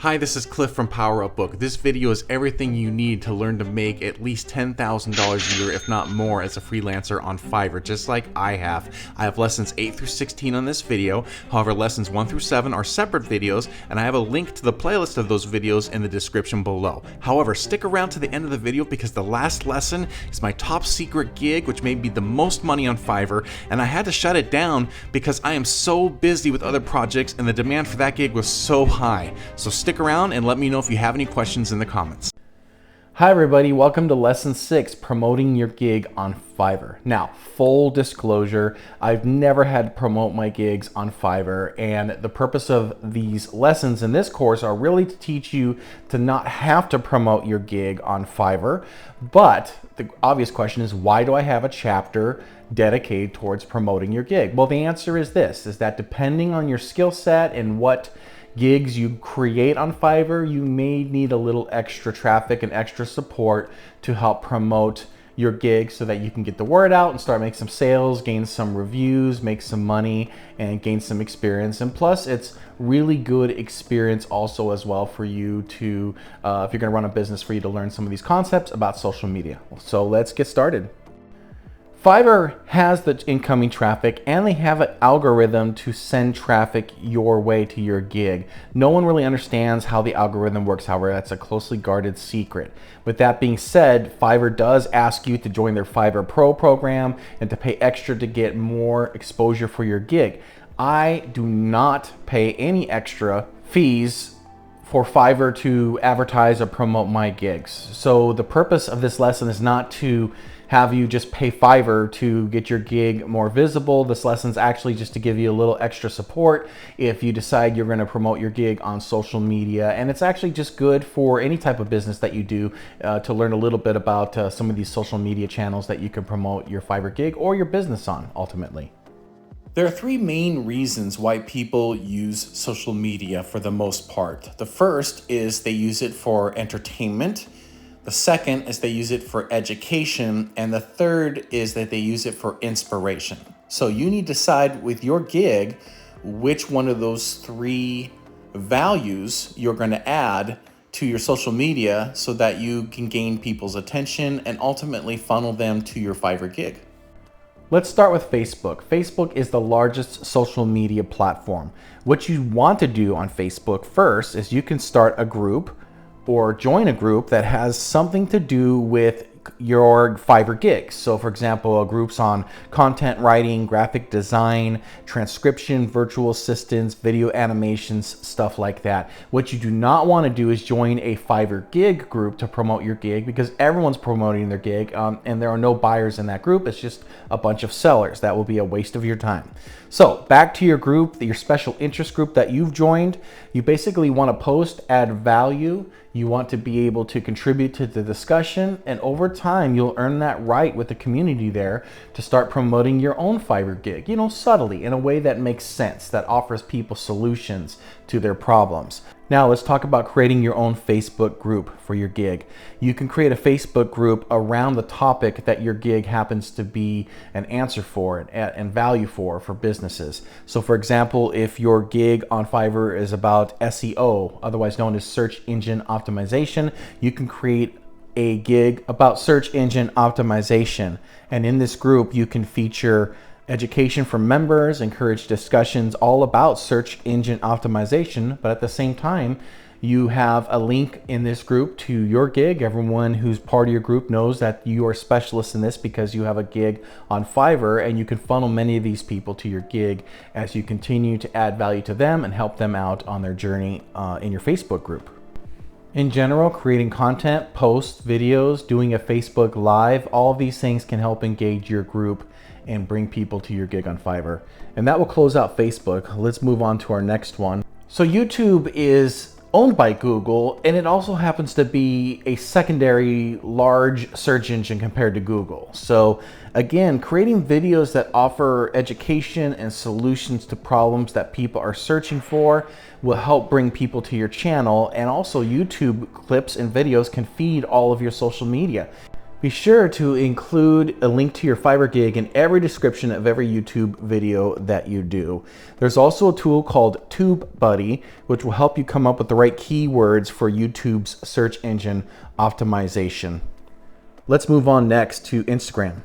Hi, this is Cliff from Power Up Book. This video is everything you need to learn to make at least $10,000 a year, if not more, as a freelancer on Fiverr, just like I have. I have lessons 8 through 16 on this video. However, lessons 1 through 7 are separate videos, and I have a link to the playlist of those videos in the description below. However, stick around to the end of the video because the last lesson is my top secret gig, which made me the most money on Fiverr, and I had to shut it down because I am so busy with other projects and the demand for that gig was so high. So stick around and let me know if you have any questions in the comments. Hi everybody, welcome to lesson 6, promoting your gig on Fiverr. Now, full disclosure, I've never had to promote my gigs on Fiverr, and the purpose of these lessons in this course are really to teach you to not have to promote your gig on Fiverr. But the obvious question is, why do I have a chapter dedicated towards promoting your gig? Well, the answer is this, is that depending on your skill set and what gigs you create on Fiverr, you may need a little extra traffic and extra support to help promote your gig so that you can get the word out and start making some sales, gain some reviews, make some money, and gain some experience. And plus, it's really good experience also as well for you to, if you're gonna run a business, for you to learn some of these concepts about social media. So let's get started. Fiverr has the incoming traffic and they have an algorithm to send traffic your way to your gig. No one really understands how the algorithm works, however, that's a closely guarded secret. With that being said, Fiverr does ask you to join their Fiverr Pro program and to pay extra to get more exposure for your gig. I do not pay any extra fees for Fiverr to advertise or promote my gigs. So the purpose of this lesson is not to have you just pay Fiverr to get your gig more visible. This lesson's actually just to give you a little extra support if you decide you're going to promote your gig on social media. And it's actually just good for any type of business that you do to learn a little bit about some of these social media channels that you can promote your Fiverr gig or your business on ultimately. There are 3 main reasons why people use social media for the most part. The first is they use it for entertainment. The second is they use it for education, and the third is that they use it for inspiration. So you need to decide with your gig which one of those 3 values you're going to add to your social media so that you can gain people's attention and ultimately funnel them to your Fiverr gig. Let's start with Facebook. Facebook is the largest social media platform. What you want to do on Facebook first is you can start a group or join a group that has something to do with your Fiverr gigs. So for example, groups on content writing, graphic design, transcription, virtual assistants, video animations, stuff like that. What you do not want to do is join a Fiverr gig group to promote your gig because everyone's promoting their gig and there are no buyers in that group. It's just a bunch of sellers. That will be a waste of your time. So back to your group, your special interest group that you've joined, you basically want to post, add value. You want to be able to contribute to the discussion, and over time you'll earn that right with the community there to start promoting your own Fiverr gig, you know, subtly, in a way that makes sense, that offers people solutions to their problems. Now let's talk about creating your own Facebook group for your gig. You can create a Facebook group around the topic that your gig happens to be an answer for and value for businesses. So for example, if your gig on Fiverr is about SEO, otherwise known as search engine optimization, you can create a gig about search engine optimization. And in this group, you can feature education for members, encourage discussions all about search engine optimization, but at the same time, you have a link in this group to your gig. Everyone who's part of your group knows that you are specialists in this because you have a gig on Fiverr, and you can funnel many of these people to your gig as you continue to add value to them and help them out on their journey in your Facebook group. In general, creating content, posts, videos, doing a Facebook Live, all of these things can help engage your group and bring people to your gig on Fiverr. And that will close out Facebook. Let's move on to our next one. So YouTube is owned by Google, and it also happens to be a secondary large search engine compared to Google. So again, creating videos that offer education and solutions to problems that people are searching for will help bring people to your channel, and also YouTube clips and videos can feed all of your social media. Be sure to include a link to your Fiverr gig in every description of every YouTube video that you do. There's also a tool called TubeBuddy, which will help you come up with the right keywords for YouTube's search engine optimization. Let's move on next to Instagram.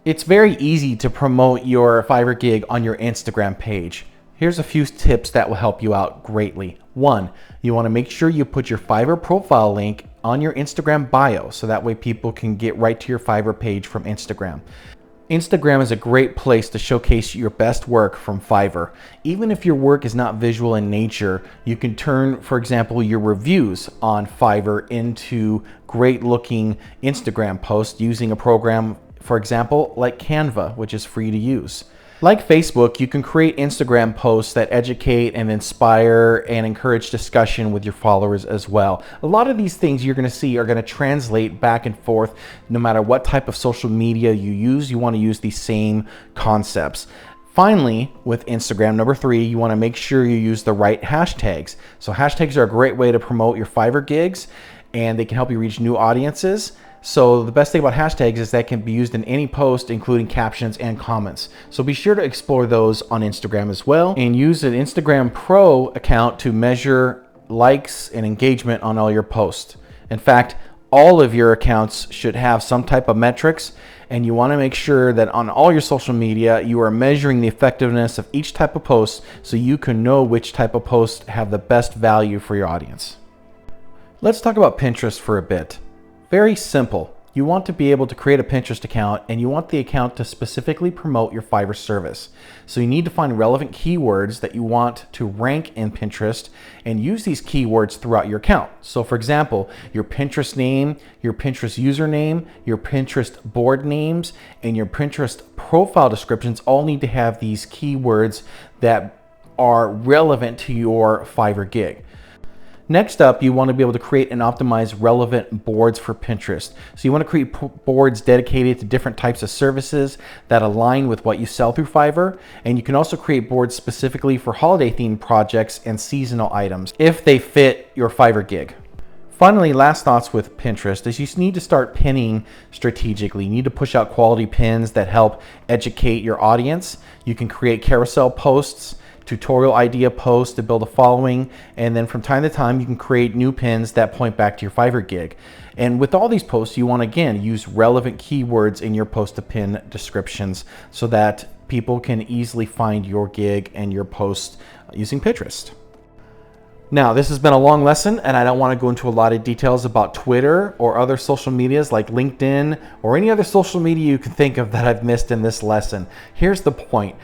It's very easy to promote your Fiverr gig on your Instagram page. Here's a few tips that will help you out greatly. 1, you want to make sure you put your Fiverr profile link on your Instagram bio, so that way people can get right to your Fiverr page from Instagram. Instagram is a great place to showcase your best work from Fiverr. Even if your work is not visual in nature, you can turn, for example, your reviews on Fiverr into great looking Instagram posts using a program, for example, like Canva, which is free to use. Like Facebook, you can create Instagram posts that educate and inspire and encourage discussion with your followers as well. A lot of these things you're going to see are going to translate back and forth no matter what type of social media you use. You want to use these same concepts. Finally, with Instagram, number 3, you want to make sure you use the right hashtags. So hashtags are a great way to promote your Fiverr gigs, and they can help you reach new audiences. So the best thing about hashtags is that can be used in any post, including captions and comments. So be sure to explore those on Instagram as well, and use an Instagram Pro account to measure likes and engagement on all your posts. In fact, all of your accounts should have some type of metrics, and you want to make sure that on all your social media you are measuring the effectiveness of each type of post so you can know which type of posts have the best value for your audience. Let's talk about Pinterest for a bit. Very simple. You want to be able to create a Pinterest account, and you want the account to specifically promote your Fiverr service. So you need to find relevant keywords that you want to rank in Pinterest and use these keywords throughout your account. So for example, your Pinterest name, your Pinterest username, your Pinterest board names, and your Pinterest profile descriptions all need to have these keywords that are relevant to your Fiverr gig. Next up, you want to be able to create and optimize relevant boards for Pinterest. So you want to create boards dedicated to different types of services that align with what you sell through Fiverr. And you can also create boards specifically for holiday themed projects and seasonal items if they fit your Fiverr gig. Finally, last thoughts with Pinterest is you need to start pinning strategically. You need to push out quality pins that help educate your audience. You can create carousel posts, tutorial idea posts to build a following, and then from time to time you can create new pins that point back to your Fiverr gig. And with all these posts, you want to again use relevant keywords in your post to pin descriptions so that people can easily find your gig and your post using Pinterest. Now, this has been a long lesson, and I don't want to go into a lot of details about Twitter or other social medias like LinkedIn or any other social media you can think of that I've missed in this lesson. Here's the point.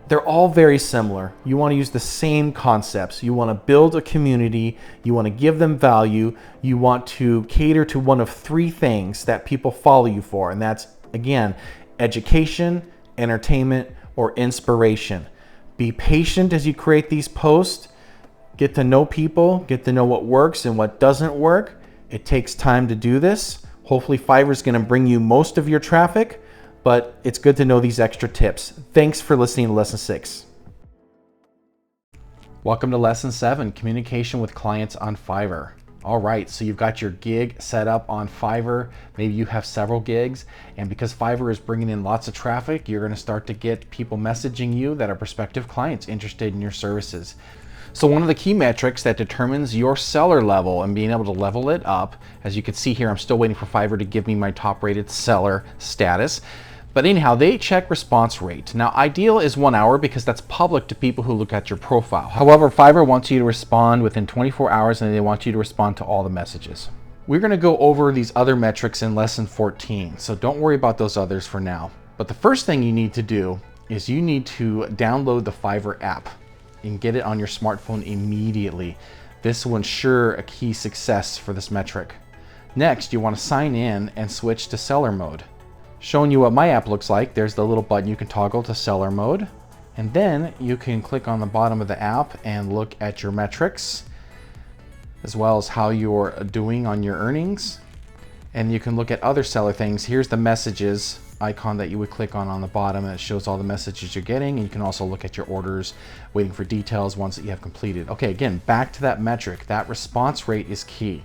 They're all very similar. You want to use the same concepts. You want to build a community. You want to give them value. You want to cater to one of 3 things that people follow you for. And that's, again, education, entertainment, or inspiration. Be patient as you create these posts. Get to know people. Get to know what works and what doesn't work. It takes time to do this. Hopefully Fiverr is going to bring you most of your traffic, but it's good to know these extra tips. Thanks for listening to Lesson 6. Welcome to Lesson 7, Communication with Clients on Fiverr. All right, so you've got your gig set up on Fiverr. Maybe you have several gigs, and because Fiverr is bringing in lots of traffic, you're going to start to get people messaging you that are prospective clients interested in your services. So one of the key metrics that determines your seller level and being able to level it up, as you can see here, I'm still waiting for Fiverr to give me my top rated seller status. But anyhow, they check response rate. Now, ideal is 1 hour because that's public to people who look at your profile. However, Fiverr wants you to respond within 24 hours and they want you to respond to all the messages. We're going to go over these other metrics in lesson 14, so don't worry about those others for now. But the first thing you need to do is you need to download the Fiverr app and get it on your smartphone immediately. This will ensure a key success for this metric. Next, you want to sign in and switch to seller mode. Showing you what my app looks like, there's the little button you can toggle to seller mode. And then you can click on the bottom of the app and look at your metrics, as well as how you're doing on your earnings. And you can look at other seller things. Here's the messages icon that you would click on the bottom, and it shows all the messages you're getting. And you can also look at your orders, waiting for details, ones that you have completed. Okay, again, back to that metric. That response rate is key.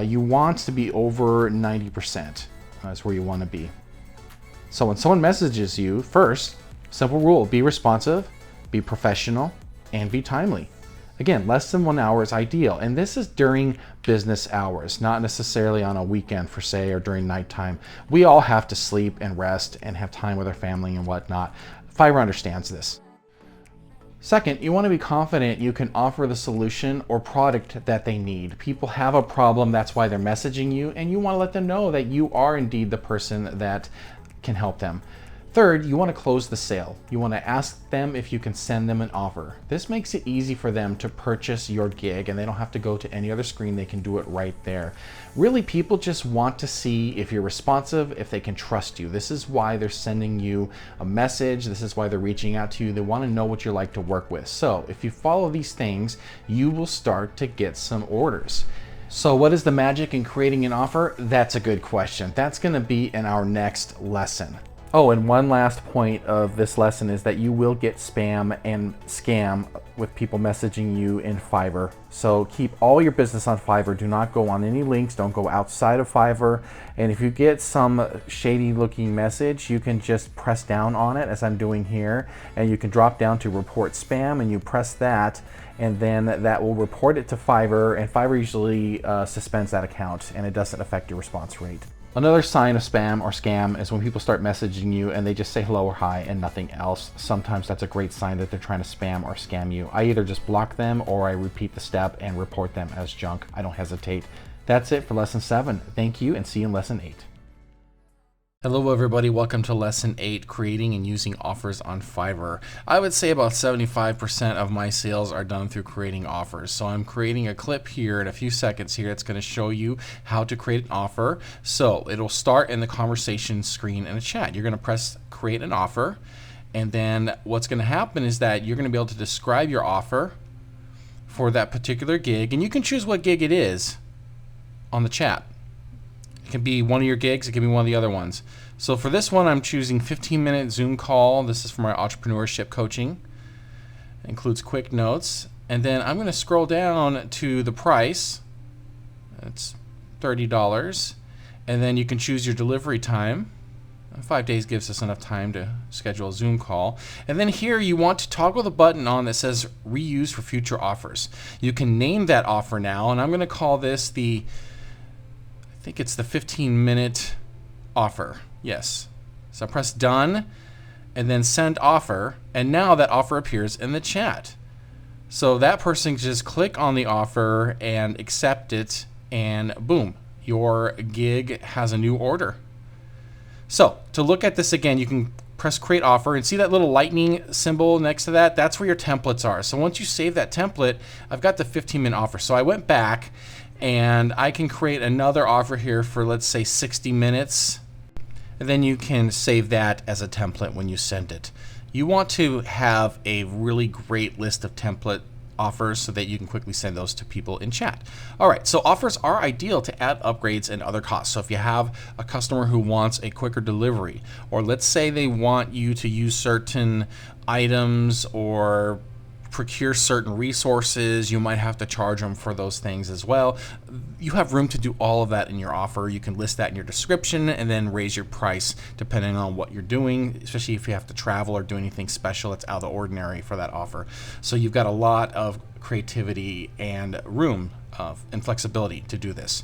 You want to be over 90%. That's where you want to be. So when someone messages you, first, simple rule, be responsive, be professional, and be timely. Again, less than 1 hour is ideal. And this is during business hours, not necessarily on a weekend per se or during nighttime. We all have to sleep and rest and have time with our family and whatnot. Fiverr understands this. Second, you want to be confident you can offer the solution or product that they need. People have a problem, that's why they're messaging you, and you want to let them know that you are indeed the person that can help them. Third, you want to close the sale. You want to ask them if you can send them an offer. This makes it easy for them to purchase your gig and they don't have to go to any other screen. They can do it right there. Really, people just want to see if you're responsive, if they can trust you. This is why they're sending you a message. This is why they're reaching out to you. They want to know what you're like to work with. So if you follow these things, you will start to get some orders. So what is the magic in creating an offer? That's a good question. That's going to be in our next lesson. Oh, and one last point of this lesson is that you will get spam and scam with people messaging you in Fiverr. So keep all your business on Fiverr. Do not go on any links. Don't go outside of Fiverr. And if you get some shady looking message, you can just press down on it as I'm doing here. And you can drop down to report spam and you press that. And then that will report it to Fiverr. And Fiverr usually suspends that account and it doesn't affect your response rate. Another sign of spam or scam is when people start messaging you and they just say hello or hi and nothing else. Sometimes that's a great sign that they're trying to spam or scam you. I either just block them or I repeat the step and report them as junk. I don't hesitate. That's it for lesson 7. Thank you and see you in lesson 8. Hello everybody, welcome to lesson 8, creating and using offers on Fiverr. I would say about 75% of my sales are done through creating offers. So I'm creating a clip here in a few seconds here. It's going to show you how to create an offer. So it'll start in the conversation screen in a chat. You're going to press create an offer. And then what's going to happen is that you're going to be able to describe your offer for that particular gig. And you can choose what gig it is on the chat. It can be one of your gigs, it can be one of the other ones. So for this one, I'm choosing 15-minute Zoom call. This is for my entrepreneurship coaching. It includes quick notes. And then I'm going to scroll down to the price. It's $30. And then you can choose your delivery time. 5 days gives us enough time to schedule a Zoom call. And then here you want to toggle the button on that says reuse for future offers. You can name that offer now, and I'm going to call this I think it's the 15-minute offer. Yes. So I press done and then send offer, and now that offer appears in the chat. So that person can just click on the offer and accept it, and boom, your gig has a new order. So to look at this again, you can press create offer and see that little lightning symbol next to that. That's where your templates are. So once you save that template, I've got the 15-minute offer. So I went back and I can create another offer here for, let's say, 60 minutes. And then you can save that as a template when you send it. You want to have a really great list of template offers so that you can quickly send those to people in chat. All right, so offers are ideal to add upgrades and other costs. So if you have a customer who wants a quicker delivery, or let's say they want you to use certain items or procure certain resources, you might have to charge them for those things as well. You have room to do all of that in your offer. You can list that in your description and then raise your price depending on what you're doing, especially if you have to travel or do anything special that's out of the ordinary for that offer. So you've got a lot of creativity and room and flexibility to do this.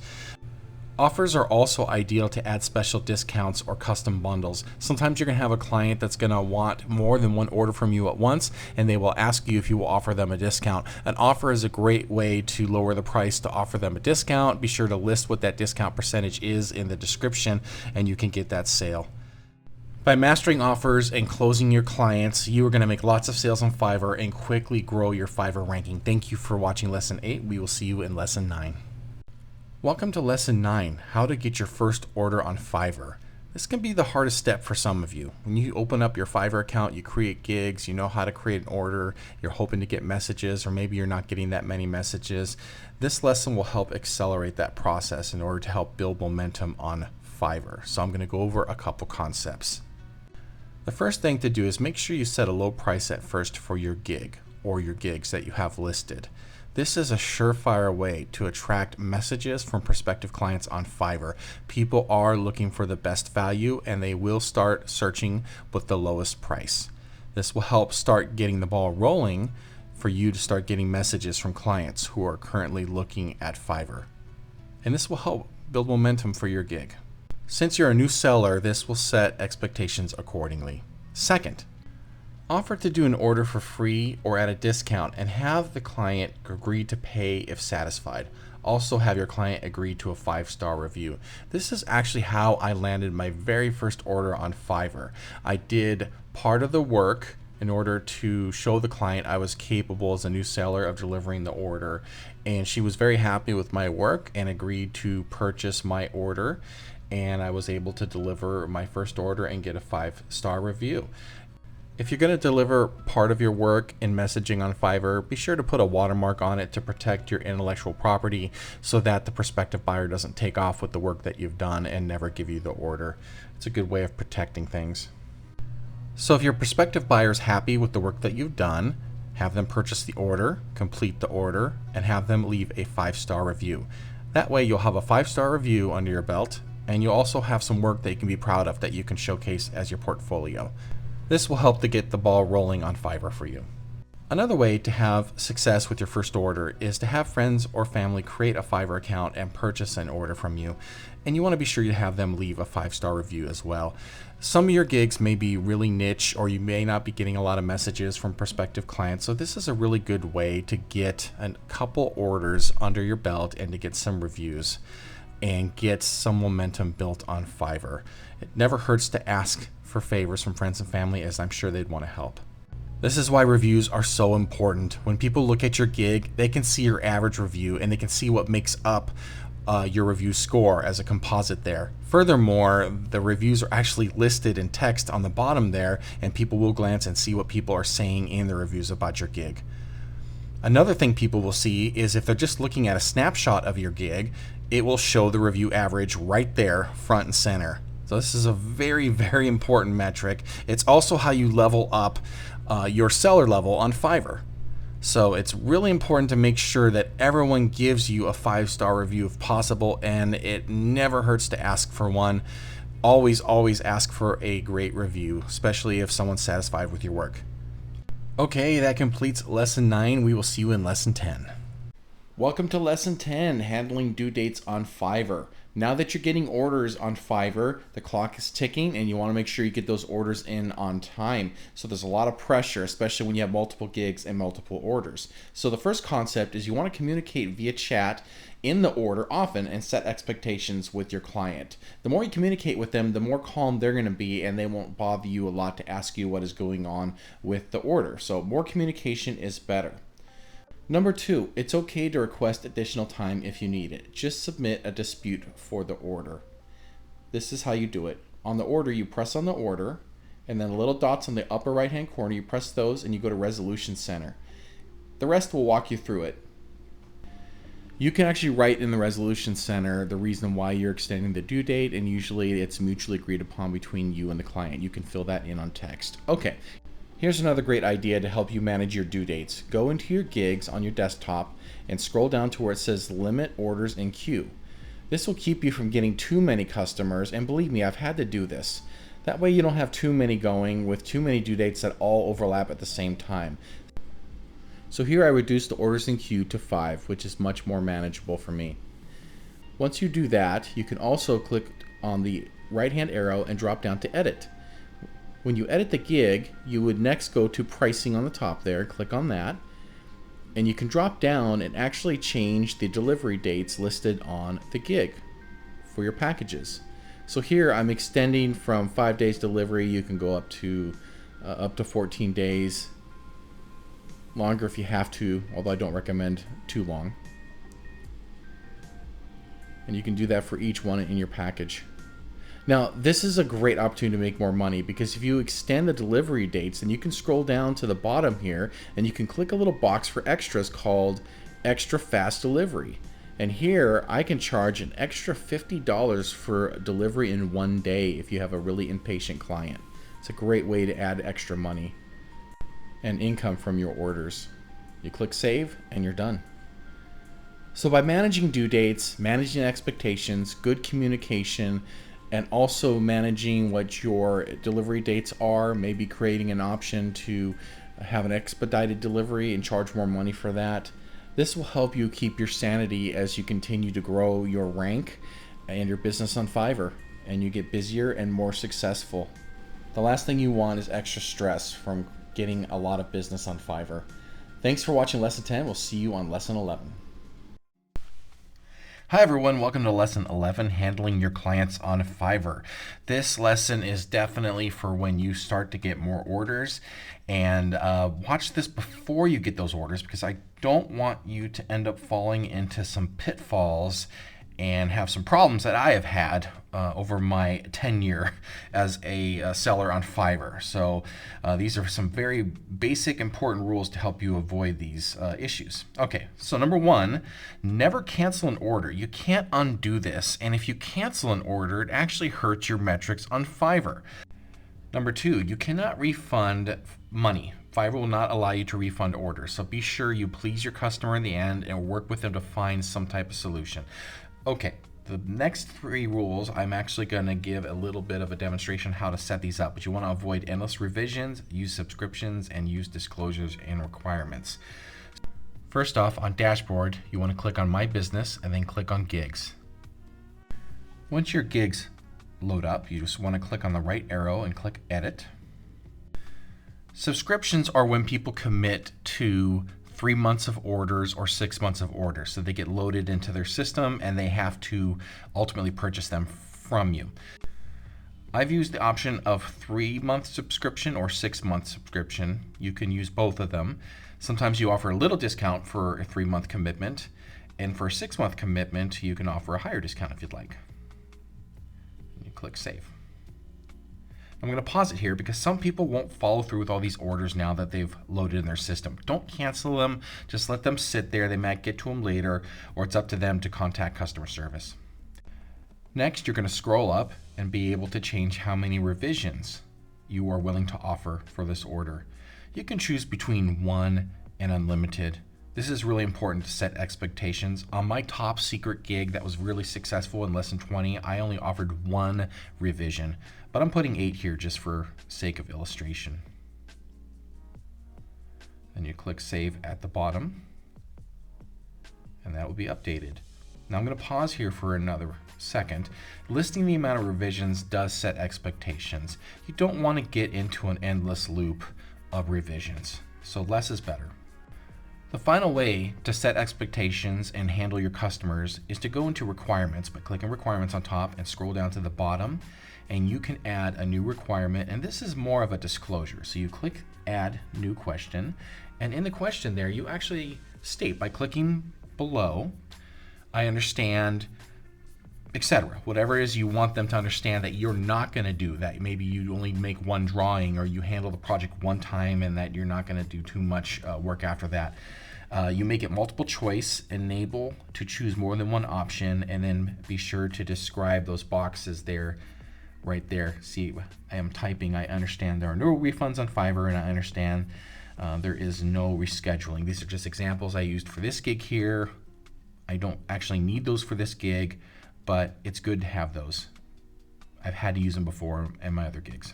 Offers are also ideal to add special discounts or custom bundles. Sometimes you're going to have a client that's going to want more than one order from you at once, and they will ask you if you will offer them a discount. An offer is a great way to lower the price to offer them a discount. Be sure to list what that discount percentage is in the description, and you can get that sale. By mastering offers and closing your clients, you are going to make lots of sales on Fiverr and quickly grow your Fiverr ranking. Thank you for watching Lesson 8. We will see you in Lesson 9. Welcome to Lesson 9, how to get your first order on Fiverr. This can be the hardest step for some of you. When you open up your Fiverr account, you create gigs, you know how to create an order, you're hoping to get messages, or maybe you're not getting that many messages. This lesson will help accelerate that process in order to help build momentum on Fiverr. So I'm going to go over a couple concepts. The first thing to do is make sure you set a low price at first for your gig or your gigs that you have listed. This is a surefire way to attract messages from prospective clients on Fiverr. People are looking for the best value and they will start searching with the lowest price. This will help start getting the ball rolling for you to start getting messages from clients who are currently looking at Fiverr. And this will help build momentum for your gig. Since you're a new seller, this will set expectations accordingly. Second, offer to do an order for free or at a discount and have the client agree to pay if satisfied. Also have your client agree to a 5-star review. This is actually how I landed my very first order on Fiverr. I did part of the work in order to show the client I was capable as a new seller of delivering the order, and she was very happy with my work and agreed to purchase my order, and I was able to deliver my first order and get a 5-star review. If you're going to deliver part of your work in messaging on Fiverr, be sure to put a watermark on it to protect your intellectual property so that the prospective buyer doesn't take off with the work that you've done and never give you the order. It's a good way of protecting things. So if your prospective buyer is happy with the work that you've done, have them purchase the order, complete the order, and have them leave a 5-star review. That way you'll have a 5-star review under your belt, and you'll also have some work that you can be proud of that you can showcase as your portfolio. This will help to get the ball rolling on Fiverr for you. Another way to have success with your first order is to have friends or family create a Fiverr account and purchase an order from you. And you want to be sure to have them leave a 5-star review as well. Some of your gigs may be really niche, or you may not be getting a lot of messages from prospective clients. So this is a really good way to get a couple orders under your belt and to get some reviews and get some momentum built on Fiverr. It never hurts to ask for favors from friends and family, as I'm sure they'd want to help. This is why reviews are so important. When people look at your gig, they can see your average review and they can see what makes up your review score as a composite there. Furthermore, the reviews are actually listed in text on the bottom there, and people will glance and see what people are saying in the reviews about your gig. Another thing people will see is if they're just looking at a snapshot of your gig, it will show the review average right there, front and center. So this is a very, very important metric. It's also how you level up your seller level on Fiverr. So it's really important to make sure that everyone gives you a 5-star review if possible, and it never hurts to ask for one. Always, always ask for a great review, especially if someone's satisfied with your work. Okay, that completes lesson 9. We will see you in lesson 10. Welcome to lesson 10, handling due dates on Fiverr. Now that you're getting orders on Fiverr, the clock is ticking and you want to make sure you get those orders in on time. So there's a lot of pressure, especially when you have multiple gigs and multiple orders. So the first concept is you want to communicate via chat in the order often and set expectations with your client. The more you communicate with them, the more calm they're going to be, and they won't bother you a lot to ask you what is going on with the order. So more communication is better. Number 2, it's okay to request additional time if you need it. Just submit a dispute for the order. This is how you do it. On the order, you press on the order, and then the little dots on the upper right hand corner, you press those and you go to Resolution Center. The rest will walk you through it. You can actually write in the Resolution Center the reason why you're extending the due date, and usually it's mutually agreed upon between you and the client. You can fill that in on text. Okay. Here's another great idea to help you manage your due dates. Go into your gigs on your desktop and scroll down to where it says Limit Orders in Queue. This will keep you from getting too many customers, and believe me, I've had to do this. That way you don't have too many going with too many due dates that all overlap at the same time. So here I reduced the orders in queue to 5, which is much more manageable for me. Once you do that, you can also click on the right-hand arrow and drop down to Edit. When you edit the gig, you would next go to Pricing on the top there, click on that, and you can drop down and actually change the delivery dates listed on the gig for your packages. So here I'm extending from 5 days delivery. You can go up to 14 days. Longer if you have to, although I don't recommend too long. And you can do that for each one in your package. Now, this is a great opportunity to make more money, because if you extend the delivery dates, then you can scroll down to the bottom here and you can click a little box for extras called Extra Fast Delivery. And here I can charge an extra $50 for delivery in 1 day if you have a really impatient client. It's a great way to add extra money and income from your orders. You click Save and you're done. So by managing due dates, managing expectations, good communication, and also managing what your delivery dates are, maybe creating an option to have an expedited delivery and charge more money for that. This will help you keep your sanity as you continue to grow your rank and your business on Fiverr, and you get busier and more successful. The last thing you want is extra stress from getting a lot of business on Fiverr. Thanks for watching Lesson 10. We'll see you on Lesson 11. Hi everyone, welcome to Lesson 11, Handling Your Clients on Fiverr. This lesson is definitely for when you start to get more orders, and watch this before you get those orders, because I don't want you to end up falling into some pitfalls and have some problems that I have had over my tenure as a seller on Fiverr. So these are some very basic, important rules to help you avoid these issues. Okay, so number one, never cancel an order. You can't undo this, and if you cancel an order, it actually hurts your metrics on Fiverr. Number two, you cannot refund money. Fiverr will not allow you to refund orders, so be sure you please your customer in the end and work with them to find some type of solution. Okay, the next three rules, I'm actually going to give a little bit of a demonstration how to set these up, but you want to avoid endless revisions, use subscriptions, and use disclosures and requirements. First off, on Dashboard, you want to click on My Business and then click on Gigs. Once your gigs load up, you just want to click on the right arrow and click Edit. Subscriptions are when people commit to 3 months of orders or 6 months of orders. So they get loaded into their system and they have to ultimately purchase them from you. I've used the option of 3-month subscription or 6-month subscription. You can use both of them. Sometimes you offer a little discount for a 3-month commitment, and for a 6-month commitment, you can offer a higher discount if you'd like. You click Save. I'm going to pause it here because some people won't follow through with all these orders now that they've loaded in their system. Don't cancel them. Just let them sit there. They might get to them later, or it's up to them to contact customer service. Next, you're going to scroll up and be able to change how many revisions you are willing to offer for this order. You can choose between 1 and unlimited. This is really important to set expectations. On my top secret gig that was really successful in Lesson 20, I only offered 1 revision, but I'm putting 8 here just for sake of illustration. Then you click Save at the bottom, and that will be updated. Now I'm going to pause here for another second. Listing the amount of revisions does set expectations. You don't want to get into an endless loop of revisions, so less is better. The final way to set expectations and handle your customers is to go into requirements by clicking requirements on top and scroll down to the bottom, and you can add a new requirement, and this is more of a disclosure. So you click Add New Question, and in the question there you actually state by clicking below, I understand, etc. Whatever it is you want them to understand that you're not going to do that. Maybe you only make 1 drawing, or you handle the project 1 time and that you're not going to do too much work after that. You make it multiple choice, enable to choose more than 1 option, and then be sure to describe those boxes there, right there. See, I am typing, I understand there are no refunds on Fiverr, and I understand there is no rescheduling. These are just examples I used for this gig here. I don't actually need those for this gig, but it's good to have those. I've had to use them before in my other gigs.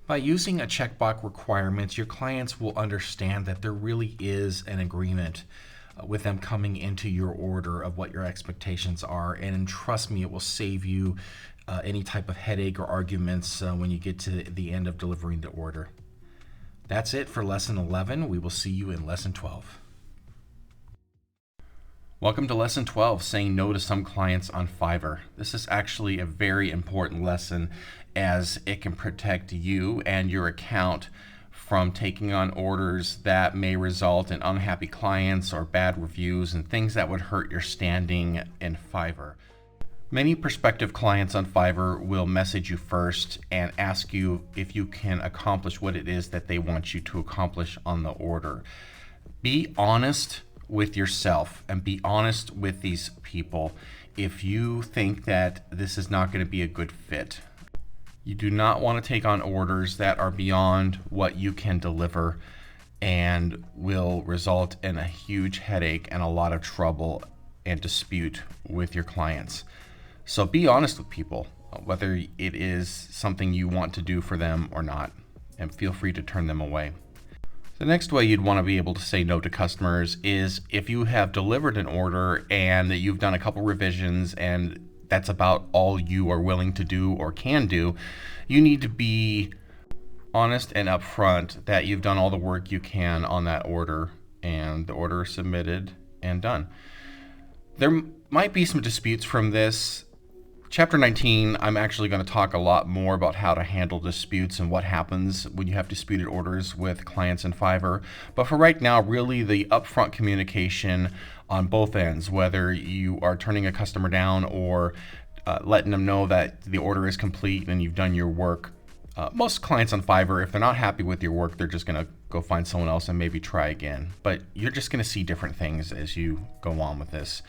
By using a checkbox requirements, your clients will understand that there really is an agreement with them coming into your order of what your expectations are, and trust me, it will save you any type of headache or arguments when you get to the end of delivering the order. That's it for Lesson 11. We will see you in Lesson 12. Welcome to Lesson 12, Saying No to Some Clients on Fiverr. This is actually a very important lesson as it can protect you and your account from taking on orders that may result in unhappy clients or bad reviews and things that would hurt your standing in Fiverr. Many prospective clients on Fiverr will message you first and ask you if you can accomplish what it is that they want you to accomplish on the order. Be honest with yourself and be honest with these people if you think that this is not going to be a good fit. You do not want to take on orders that are beyond what you can deliver, and will result in a huge headache and a lot of trouble and dispute with your clients. So be honest with people, whether it is something you want to do for them or not, and feel free to turn them away. The next way you'd want to be able to say no to customers is if you have delivered an order and you've done a couple revisions and that's about all you are willing to do or can do, you need to be honest and upfront that you've done all the work you can on that order and the order is submitted and done. There might be some disputes from this. Chapter 19, I'm actually going to talk a lot more about how to handle disputes and what happens when you have disputed orders with clients in Fiverr. But for right now, really the upfront communication on both ends, whether you are turning a customer down or letting them know that the order is complete and you've done your work. Most clients on Fiverr, if they're not happy with your work, they're just going to go find someone else and maybe try again. But you're just going to see different things as you go on with this.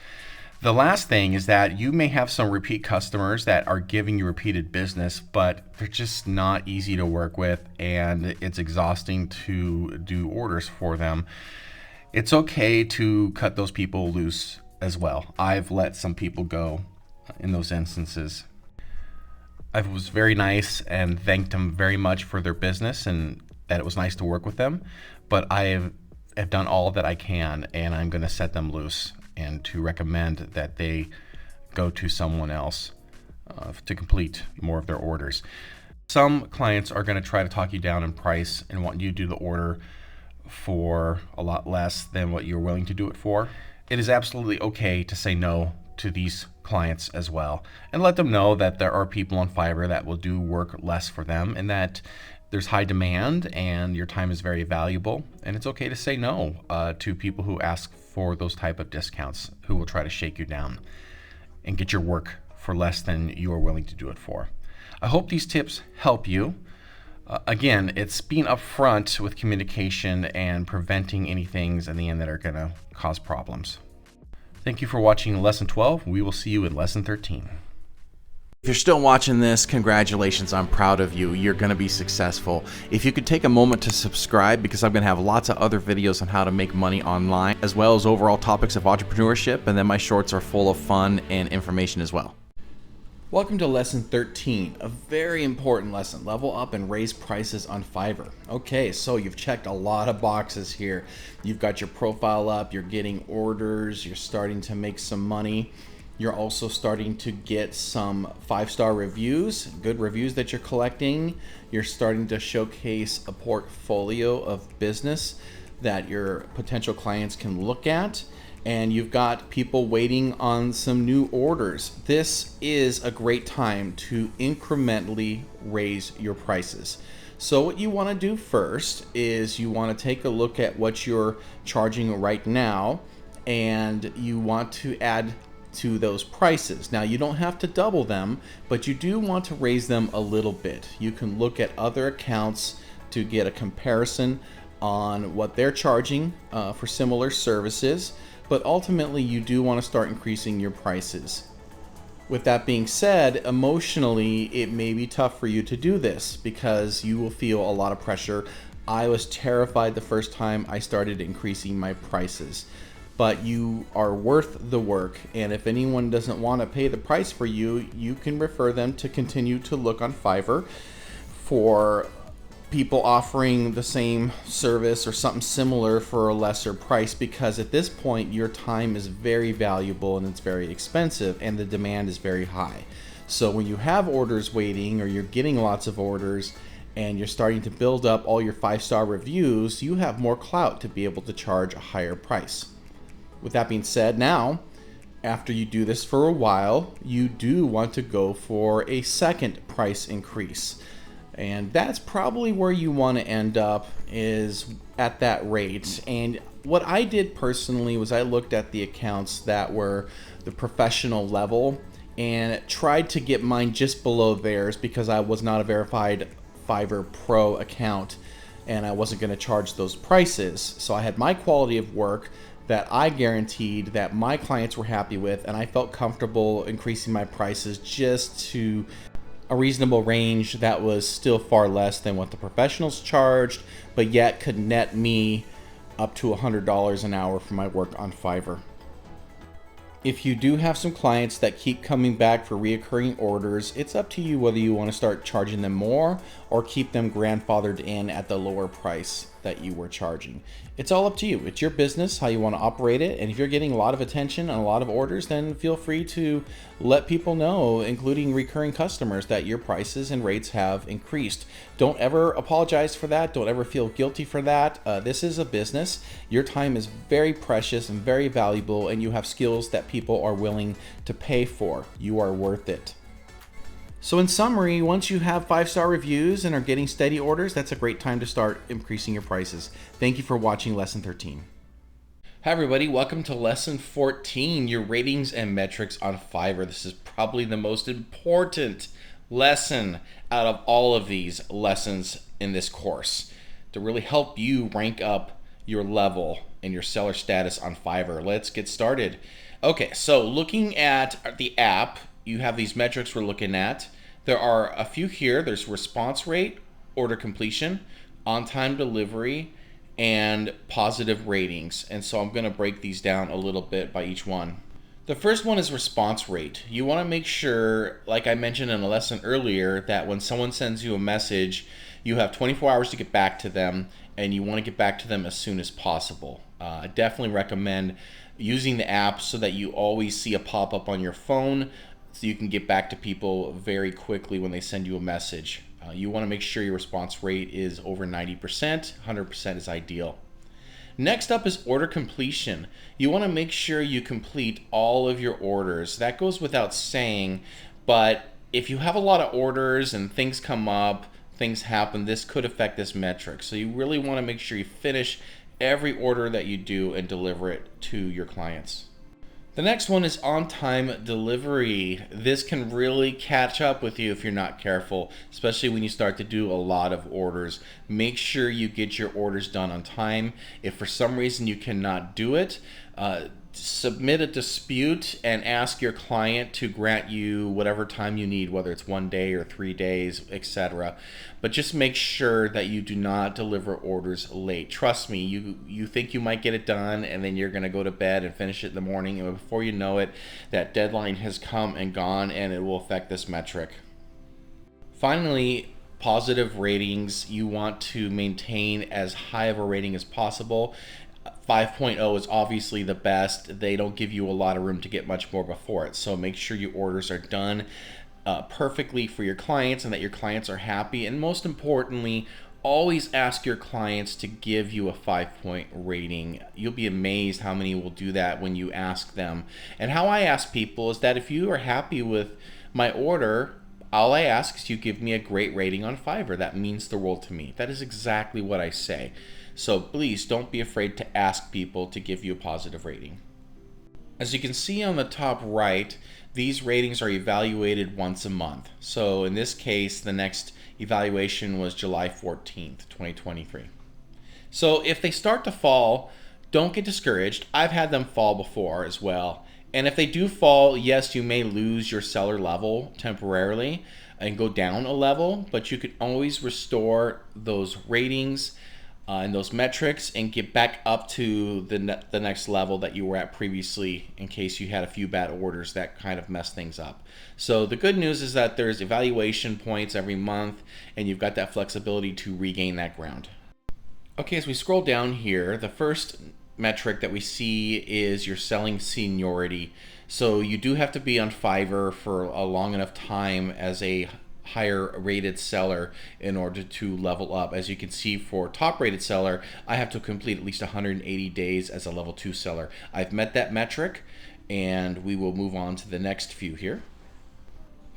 The last thing is that you may have some repeat customers that are giving you repeated business, but they're just not easy to work with and it's exhausting to do orders for them. It's okay to cut those people loose as well. I've let some people go in those instances. I was very nice and thanked them very much for their business and that it was nice to work with them, but I have done all that I can and I'm going to set them loose and to recommend that they go to someone else to complete more of their orders. Some clients are going to try to talk you down in price and want you to do the order for a lot less than what you're willing to do it for. It is absolutely okay to say no to these clients as well and let them know that there are people on Fiverr that will do work less for them and that there's high demand and your time is very valuable, and it's okay to say no to people who ask for those type of discounts, who will try to shake you down and get your work for less than you are willing to do it for. I hope these tips help you. Again, it's being upfront with communication and preventing any things in the end that are going to cause problems. Thank you for watching Lesson 12. We will see you in Lesson 13. If you're still watching this, congratulations, I'm proud of you. You're going to be successful. If you could take a moment to subscribe, because I'm going to have lots of other videos on how to make money online, as well as overall topics of entrepreneurship, and then my shorts are full of fun and information as well. Welcome to Lesson 13, a very important lesson. Level up and raise prices on Fiverr. Okay, so you've checked a lot of boxes here. You've got your profile up, you're getting orders, you're starting to make some money. You're also starting to get some 5-star reviews, good reviews that you're collecting. You're starting to showcase a portfolio of business that your potential clients can look at. And you've got people waiting on some new orders. This is a great time to incrementally raise your prices. So what you want to do first is you want to take a look at what you're charging right now, and you want to add to those prices. Now, you don't have to double them, but you do want to raise them a little bit. You can look at other accounts to get a comparison on what they're charging for similar services, but ultimately you do want to start increasing your prices. With that being said, emotionally, it may be tough for you to do this because you will feel a lot of pressure. I was terrified the first time I started increasing my prices. But you are worth the work, and if anyone doesn't want to pay the price for you, you can refer them to continue to look on Fiverr for people offering the same service or something similar for a lesser price, because at this point your time is very valuable and it's very expensive and the demand is very high. So when you have orders waiting or you're getting lots of orders and you're starting to build up all your 5-star reviews, you have more clout to be able to charge a higher price. With that being said, now, after you do this for a while, you do want to go for a second price increase. And that's probably where you want to end up, is at that rate. And what I did personally was I looked at the accounts that were the professional level and tried to get mine just below theirs because I was not a verified Fiverr Pro account and I wasn't going to charge those prices. So I had my quality of work that I guaranteed that my clients were happy with, and I felt comfortable increasing my prices just to a reasonable range that was still far less than what the professionals charged, but yet could net me up to $100 an hour for my work on Fiverr. If you do have some clients that keep coming back for reoccurring orders, it's up to you whether you want to start charging them more or keep them grandfathered in at the lower price that you were charging. It's all up to you. It's your business, how you want to operate it. And if you're getting a lot of attention and a lot of orders, then feel free to let people know, including recurring customers, that your prices and rates have increased. Don't ever apologize for that. Don't ever feel guilty for that. This is a business. Your time is very precious and very valuable, and you have skills that people are willing to pay for. You are worth it. So in summary, once you have 5-star reviews and are getting steady orders, that's a great time to start increasing your prices. Thank you for watching Lesson 13. Hi everybody, welcome to Lesson 14, your ratings and metrics on Fiverr. This is probably the most important lesson out of all of these lessons in this course to really help you rank up your level and your seller status on Fiverr. Let's get started. Okay, so looking at the app, you have these metrics we're looking at. There are a few here. There's response rate, order completion, on-time delivery, and positive ratings. And so I'm going to break these down a little bit by each one. The first one is response rate. You want to make sure, like I mentioned in a lesson earlier, that when someone sends you a message, you have 24 hours to get back to them, and you want to get back to them as soon as possible. I definitely recommend using the app so that you always see a pop-up on your phone so you can get back to people very quickly when they send you a message. You want to make sure your response rate is over 90%. 100% is ideal. Next up is order completion. You want to make sure you complete all of your orders. That goes without saying, but if you have a lot of orders and things come up, things happen, this could affect this metric. So you really want to make sure you finish every order that you do and deliver it to your clients. The next one is on-time delivery. This can really catch up with you if you're not careful, especially when you start to do a lot of orders. Make sure you get your orders done on time. If for some reason you cannot do it, submit a dispute and ask your client to grant you whatever time you need, whether it's 1 day or 3 days, etc. But just make sure that you do not deliver orders late. Trust me, you think you might get it done and then you're going to go to bed and finish it in the morning, and before you know it, that deadline has come and gone, and it will affect this metric. Finally, positive ratings. You want to maintain as high of a rating as possible. 5.0 is obviously the best. They don't give you a lot of room to get much more before it. So make sure your orders are done perfectly for your clients and that your clients are happy. And most importantly, always ask your clients to give you a 5-point rating. You'll be amazed how many will do that when you ask them. And how I ask people is that if you are happy with my order, all I ask is you give me a great rating on Fiverr. That means the world to me. That is exactly what I say. So please don't be afraid to ask people to give you a positive rating. As you can see on the top right, these ratings are evaluated once a month. So in this case, the next evaluation was July 14th, 2023. So if they start to fall, don't get discouraged. I've had them fall before as well. And if they do fall, yes, you may lose your seller level temporarily and go down a level, but you could always restore those ratings and those metrics and get back up to the next level that you were at previously, in case you had a few bad orders that kind of messed things up. So the good news is that there's evaluation points every month, and you've got that flexibility to regain that ground. Okay, as we scroll down here, the first metric that we see is your selling seniority. So you do have to be on Fiverr for a long enough time as a higher rated seller in order to level up. As you can see, for top rated seller, I have to complete at least 180 days as a level 2 seller. I've met that metric, and we will move on to the next few here.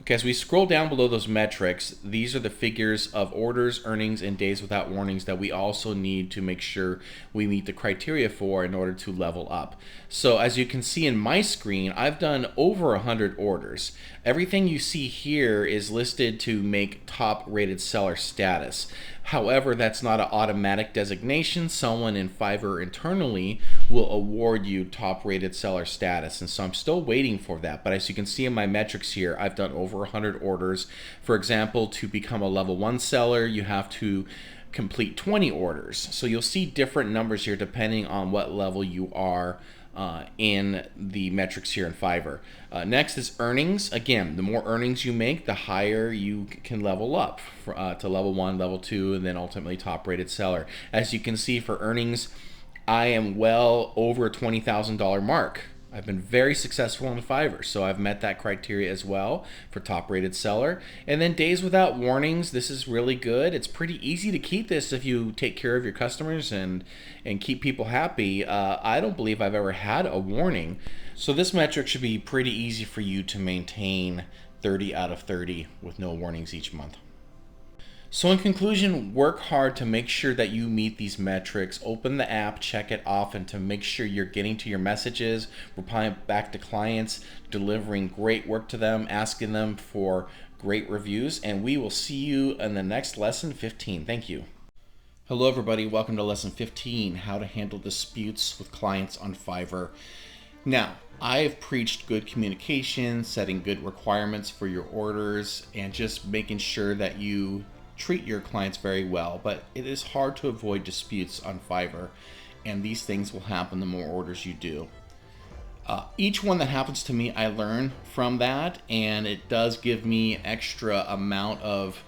Okay, as we scroll down below those metrics, these are the figures of orders, earnings, and days without warnings that we also need to make sure we meet the criteria for in order to level up. So as you can see in my screen, I've done over 100 orders. Everything you see here is listed to make top rated seller status. However, that's not an automatic designation. Someone in Fiverr internally will award you top rated seller status. And so I'm still waiting for that. But as you can see in my metrics here, I've done over 100 orders. For example, to become a level 1 seller, you have to complete 20 orders. So you'll see different numbers here depending on what level you are in the metrics here in Fiverr. Next is earnings. Again, the more earnings you make, the higher you can level up to level 1, level 2, and then ultimately top rated seller. As you can see for earnings, I am well over a $20,000 mark. I've been very successful on Fiverr, so I've met that criteria as well for top rated seller. And then days without warnings, this is really good. It's pretty easy to keep this if you take care of your customers and keep people happy. I don't believe I've ever had a warning. So this metric should be pretty easy for you to maintain 30 out of 30 with no warnings each month. So in conclusion, work hard to make sure that you meet these metrics. Open the app, check it often to make sure you're getting to your messages, replying back to clients, delivering great work to them, asking them for great reviews, and we will see you in the next lesson 15. Thank you. Hello everybody, welcome to lesson 15, how to handle disputes with clients on Fiverr. Now, I have preached good communication, setting good requirements for your orders, and just making sure that you treat your clients very well, but it is hard to avoid disputes on Fiverr, and these things will happen the more orders you do. Each one that happens to me, I learn from that, and it does give me extra amount of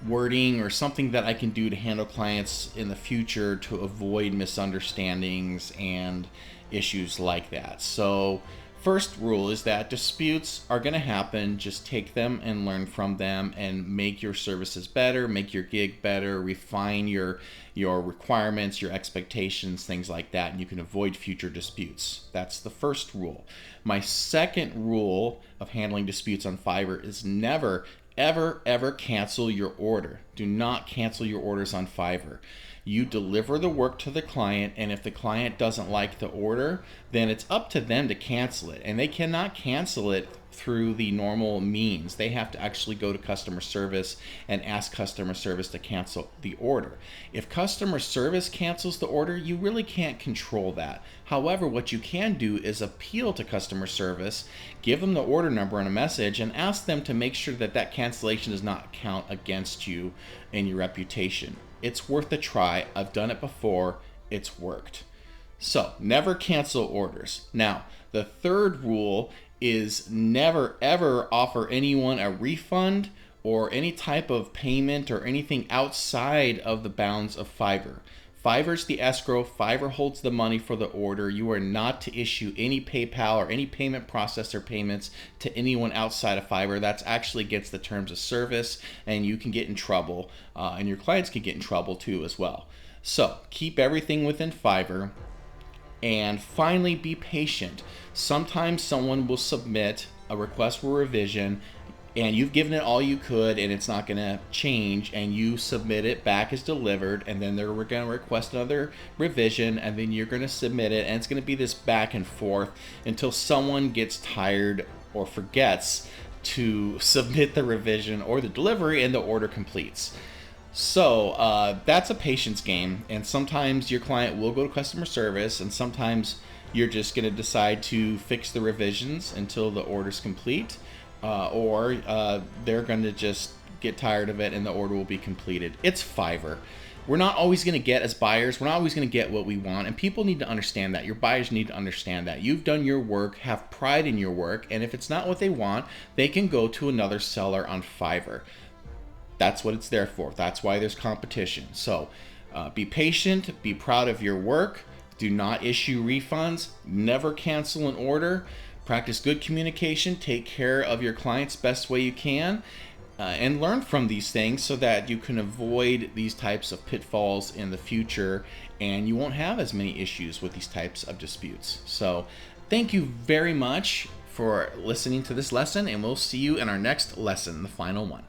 wording or something that I can do to handle clients in the future to avoid misunderstandings and issues like that. So first rule is that disputes are going to happen. Just take them and learn from them and make your services better, make your gig better, refine your requirements, your expectations, things like that, and you can avoid future disputes. That's the first rule. My second rule of handling disputes on Fiverr is never, ever cancel your order. Do not cancel your orders on Fiverr. You deliver the work to the client, and if the client doesn't like the order, then it's up to them to cancel it. And they cannot cancel it through the normal means. They have to actually go to customer service and ask customer service to cancel the order. If customer service cancels the order, you really can't control that. However, what you can do is appeal to customer service, give them the order number and a message, and ask them to make sure that that cancellation does not count against you and your reputation. It's worth a try. I've done it before. It's worked. So never cancel orders. Now, the third rule is never ever offer anyone a refund or any type of payment or anything outside of the bounds of Fiverr. Fiverr's the escrow. Fiverr holds the money for the order. You are not to issue any PayPal or any payment processor payments to anyone outside of Fiverr. That's actually against the terms of service, and you can get in trouble, and your clients can get in trouble too as well. So keep everything within Fiverr. And finally, be patient. Sometimes someone will submit a request for revision and you've given it all you could and it's not going to change, and you submit it back as delivered, and then they're going to request another revision, and then you're going to submit it, and it's going to be this back and forth until someone gets tired or forgets to submit the revision or the delivery and the order completes. So that's a patience game, and sometimes your client will go to customer service, and sometimes you're just going to decide to fix the revisions until the order's complete. Or they're going to just get tired of it and the order will be completed. It's Fiverr. We're not always going to get, as buyers, we're not always going to get what we want, and people need to understand that. Your buyers need to understand that. You've done your work, have pride in your work, and if it's not what they want, they can go to another seller on Fiverr. That's what it's there for. That's why there's competition. So be patient, be proud of your work, do not issue refunds, never cancel an order. Practice good communication, take care of your clients best way you can, and learn from these things so that you can avoid these types of pitfalls in the future, and you won't have as many issues with these types of disputes. So thank you very much for listening to this lesson, and we'll see you in our next lesson, the final one.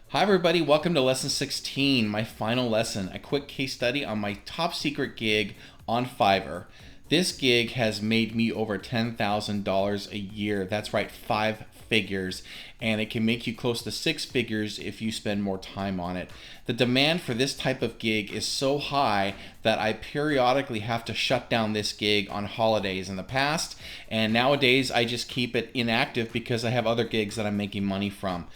Hi everybody, welcome to lesson 16, my final lesson, a quick case study on my top secret gig on Fiverr. This gig has made me over $10,000 a year. That's right, 5 figures. And it can make you close to 6 figures if you spend more time on it. The demand for this type of gig is so high that I periodically have to shut down this gig on holidays in the past. And nowadays I just keep it inactive because I have other gigs that I'm making money from.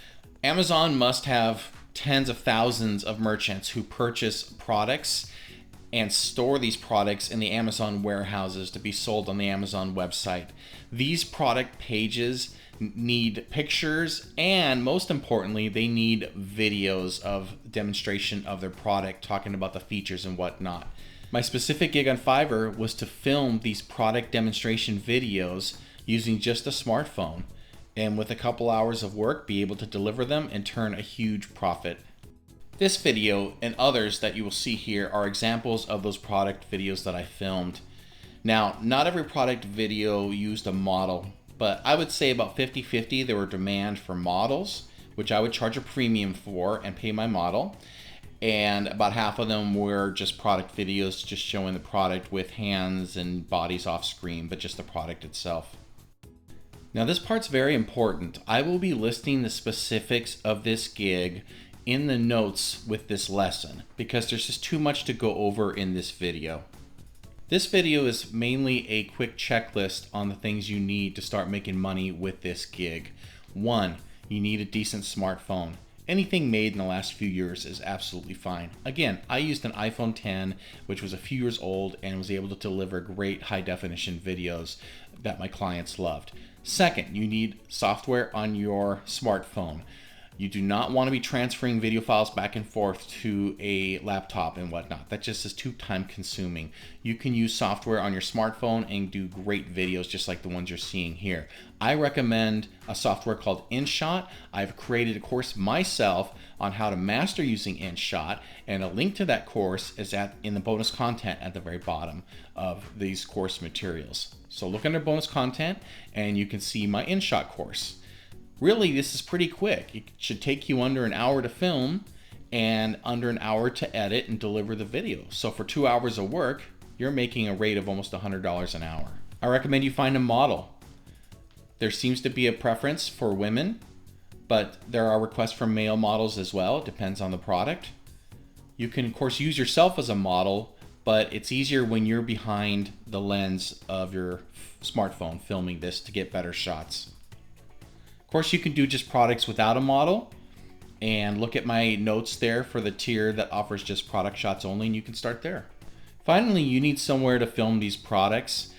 Amazon must have tens of thousands of merchants who purchase products and store these products in the Amazon warehouses to be sold on the Amazon website. These product pages need pictures, and most importantly, they need videos of demonstration of their product, talking about the features and whatnot. My specific gig on Fiverr was to film these product demonstration videos using just a smartphone, and with a couple hours of work, be able to deliver them and turn a huge profit. This video and others that you will see here are examples of those product videos that I filmed. Now, not every product video used a model, but I would say about 50-50 there were demand for models, which I would charge a premium for and pay my model. And about half of them were just product videos, just showing the product with hands and bodies off screen, but just the product itself. Now this part's very important. I will be listing the specifics of this gig in the notes with this lesson because there's just too much to go over in this video. This video is mainly a quick checklist on the things you need to start making money with this gig. 1, you need a decent smartphone. Anything made in the last few years is absolutely fine. Again, I used an iPhone 10, which was a few years old and was able to deliver great high definition videos that my clients loved. 2nd, you need software on your smartphone. You do not want to be transferring video files back and forth to a laptop and whatnot. That just is too time consuming. You can use software on your smartphone and do great videos just like the ones you're seeing here. I recommend a software called InShot. I've created a course myself on how to master using InShot, and a link to that course is in the bonus content at the very bottom of these course materials. So look under bonus content and you can see my InShot course. Really, this is pretty quick. It should take you under an hour to film and under an hour to edit and deliver the video. So for 2 hours of work, you're making a rate of almost $100 an hour. I recommend you find a model. There seems to be a preference for women, but there are requests for male models as well. It depends on the product. You can, of course, use yourself as a model, but it's easier when you're behind the lens of your smartphone filming this to get better shots. Of course, you can do just products without a model, and look at my notes there for the tier that offers just product shots only, and you can start there. Finally, you need somewhere to film these products.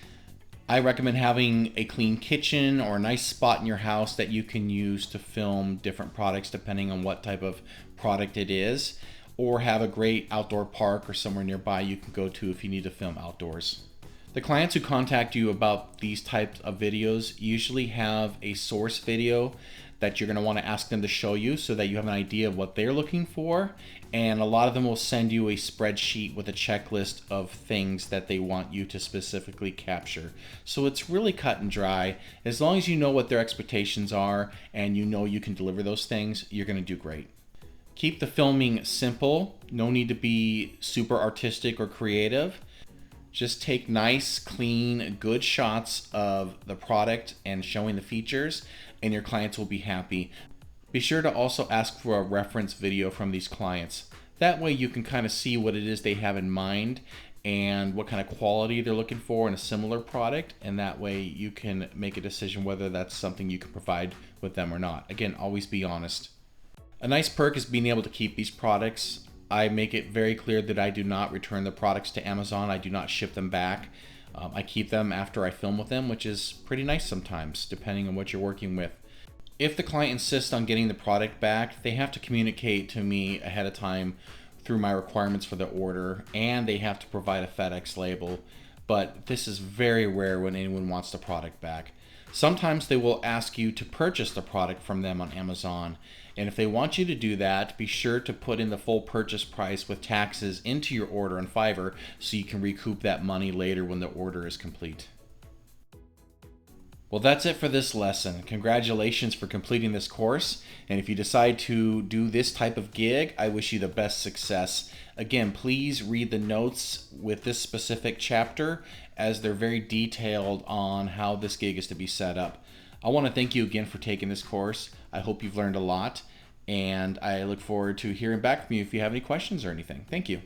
I recommend having a clean kitchen or a nice spot in your house that you can use to film different products depending on what type of product it is, or have a great outdoor park or somewhere nearby you can go to if you need to film outdoors. The clients who contact you about these types of videos usually have a source video that you're going to want to ask them to show you so that you have an idea of what they're looking for, and a lot of them will send you a spreadsheet with a checklist of things that they want you to specifically capture. So it's really cut and dry. As long as you know what their expectations are and you know you can deliver those things, you're going to do great. Keep the filming simple. No need to be super artistic or creative. Just take nice, clean, good shots of the product and showing the features, and your clients will be happy. Be sure to also ask for a reference video from these clients. That way you can kind of see what it is they have in mind and what kind of quality they're looking for in a similar product, and that way you can make a decision whether that's something you can provide with them or not. Again, always be honest. A nice perk is being able to keep these products. I make it very clear that I do not return the products to Amazon. I do not ship them back. I keep them after I film with them, which is pretty nice sometimes, depending on what you're working with. If the client insists on getting the product back, they have to communicate to me ahead of time through my requirements for the order, and they have to provide a FedEx label. But this is very rare when anyone wants the product back. Sometimes they will ask you to purchase the product from them on Amazon. And if they want you to do that, be sure to put in the full purchase price with taxes into your order on Fiverr so you can recoup that money later when the order is complete. Well, that's it for this lesson. Congratulations for completing this course. And if you decide to do this type of gig, I wish you the best success. Again, please read the notes with this specific chapter, as they're very detailed on how this gig is to be set up. I want to thank you again for taking this course. I hope you've learned a lot, and I look forward to hearing back from you if you have any questions or anything. Thank you.